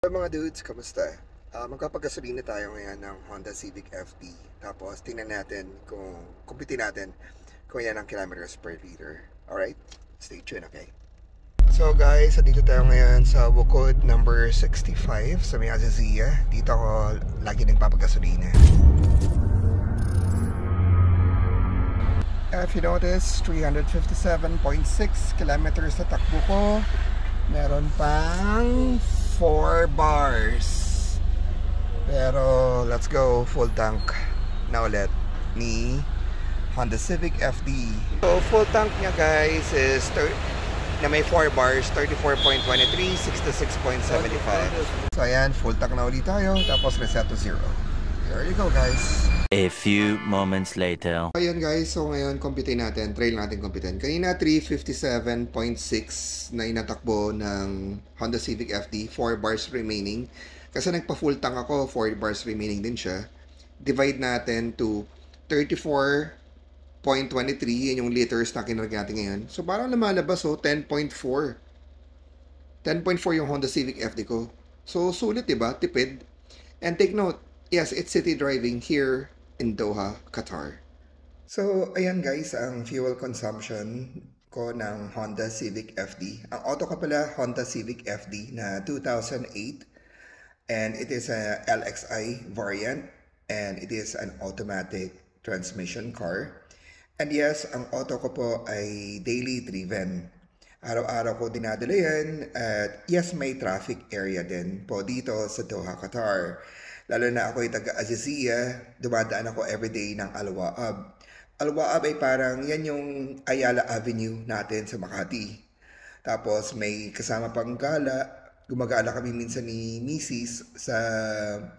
Mga dudes, kamusta? Magpapagasolina tayo ngayon ng Honda Civic FD. Tapos tingnan natin kung kumpitin natin kung yan ang kilometers per liter. Alright? Stay tuned, okay? So guys, dito tayo ngayon sa Bukod number 65 sa may Azazia. Dito ako lagi nagpapagasolina. If you notice, 357.6 kilometers na takbo ko. Meron pang 4 bars. Pero let's go, full tank na ulit ni Honda Civic FD. So full tank niya guys is na may 4 bars, 34.23, 66.75. So ayan, full tank na ulit tayo. Tapos reset to 0. There you go guys. A few moments later. Ayun guys, so ngayon computein natin, trail natin computein. Kanina 357.6 na inatakbo ng Honda Civic FD, 4 bars remaining. Kasi nagpa full tank ako, 4 bars remaining din siya. Divide natin to 34.23, yun yung liters na kinarga natin ngayon. So parang lumalabas 10.4. 10.4 yung Honda Civic FD ko. So sulit diba? Tipid. And take note, yes, it's city driving here in Doha, Qatar. So, ayan guys, ang fuel consumption ko ng Honda Civic FD. Ang auto ko pala, Honda Civic FD na 2008. And it is a LXI variant. And it is an automatic transmission car. And yes, ang auto ko po ay daily driven. Araw-araw ko dinadala yan. At yes, may traffic area din po dito sa Doha, Qatar. Lalo na ako ay taga-Azazia, dumadaan ako everyday ng Al-Waab. Al-Waab ay parang yan yung Ayala Avenue natin sa Makati. Tapos may kasama pang gala, gumagala kami minsan ni Mrs. sa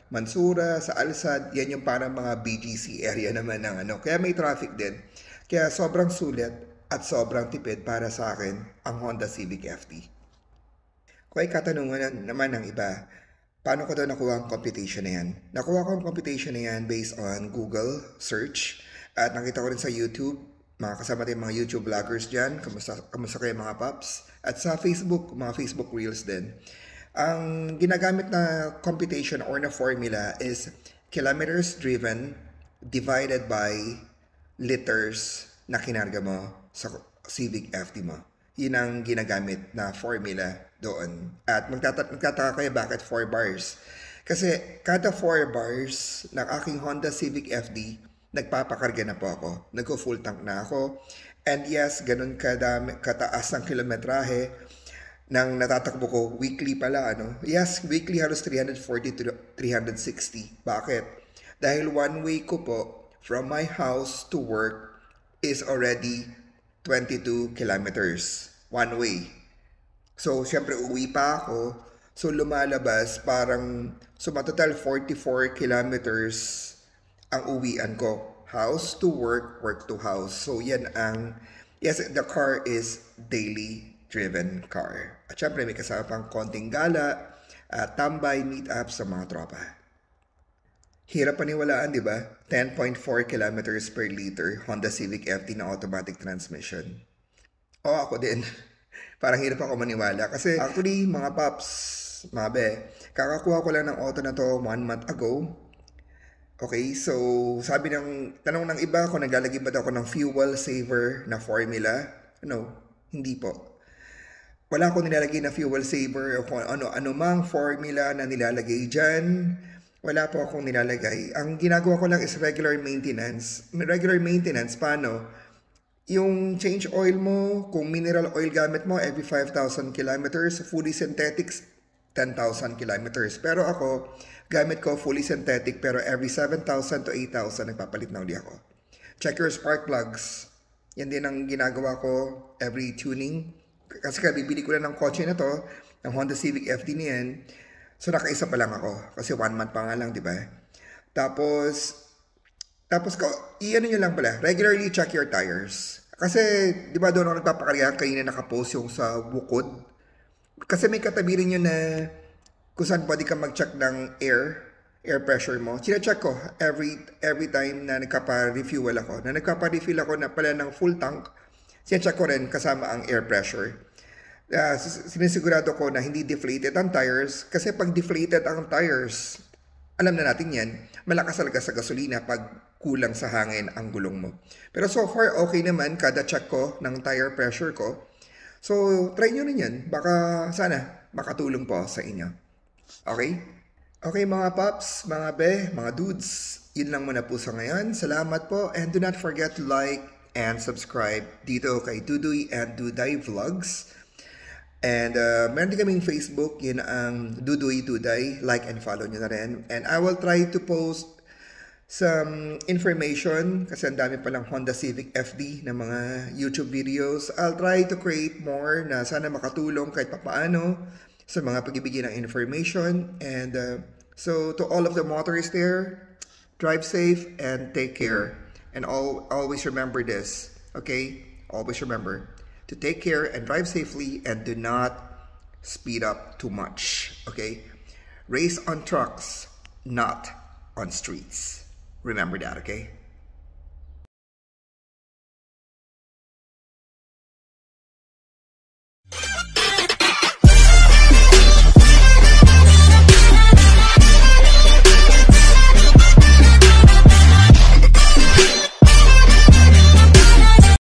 Mansura, sa Alsad, yan yung parang mga BGC area naman ng ano. Kaya may traffic din. Kaya sobrang sulit at sobrang tipid para sa akin ang Honda Civic FD. Kung ay katanungan naman ng iba, paano ko daw nakuha ang computation na yan? Nakuha ko ang computation na yan based on Google search at nakita ko rin sa YouTube. Mga kasama tayong mga YouTube vloggers dyan. Kamusta kayo mga paps? At sa Facebook, mga Facebook Reels din. Ang ginagamit na computation or na formula is kilometers driven divided by liters na kinarga mo sa Civic FD mo. Yun ang ginagamit na formula doon. At magtataka kayo bakit 4 bars. Kasi kada 4 bars ng aking Honda Civic FD, nagpapakarga na po ako. Nagko-full tank na ako. And yes, ganun kataas ang kilometrahe ng natatakbo ko. Weekly pala, ano? Yes, weekly halos 340 to 360. Bakit? Dahil one way ko po from my house to work is already 22 kilometers. One way. So, syempre, uwi pa ako. So, lumalabas parang, so matotal 44 kilometers ang uwian ko. House to work, work to house. So, yan ang, yes, the car is daily driven car. At syempre, may kasama pang konting gala, tambay, meet up sa mga tropa. Hirap paniwalaan, di ba? 10.4 kilometers per liter, Honda Civic FD na automatic transmission. O, ako din. Parang hirap ako maniwala. Kasi actually, mga paps, mga be, kakakuha ko lang ng auto na to 1 month ago. Okay, so sabi tanong ng iba kung naglalagay ba ako ng fuel saver na formula. No, hindi po. Wala akong nilalagay na fuel saver o kung ano mang formula na nilalagay dyan. Wala po akong nilalagay. Ang ginagawa ko lang is regular maintenance. Regular maintenance, paano? Yung change oil mo, kung mineral oil gamit mo, every 5,000 kilometers. Fully synthetics, 10,000 kilometers. Pero ako, gamit ko fully synthetic, pero every 7,000 to 8,000, nagpapalit na uli ako. Check your spark plugs. Yan din ang ginagawa ko every tuning. Kasi bibili ko lang ng kotse na to, ng Honda Civic FD niyan. So, nakaisa pa lang ako. Kasi 1 month pa nga lang, di ba? Tapos i-ano nyo lang pala, regularly check your tires. Kasi, di ba doon ako nagpapakarya, kanina nakapost yung sa Bukod. Kasi may katabi rin yun na kung saan pwede ka mag-check ng air pressure mo. Sina-check ko every time na nagkapa-refuel ako. Na nagkapa-refill ako na pala ng full tank, sina-check ko rin kasama ang air pressure. Sinisigurado ko na hindi deflated ang tires kasi pag deflated ang tires, alam na natin yan, malakas talaga sa gasolina pag kulang sa hangin ang gulong mo. Pero so far, okay naman kada check ko ng tire pressure ko. So, try nyo rin yan. Baka sana makatulong po sa inyo. Okay? Okay mga paps, mga be, mga dudes. Yun lang muna po sa ngayon. Salamat po and do not forget to like and subscribe dito kay Dudoy and Duday Vlogs. And meron din kaming Facebook, yun ang Dudoy Duday. Like and follow nyo na rin. And I will try to post some information kasi ang dami palang Honda Civic FD na mga YouTube videos. I'll try to create more na sana makatulong kahit papaano sa mga pagbibigay ng information. And so to all of the motorists there, drive safe and take care. And always remember this, okay? Always remember to take care and drive safely and do not speed up too much, okay? Race on trucks, not on streets. Remember that, okay?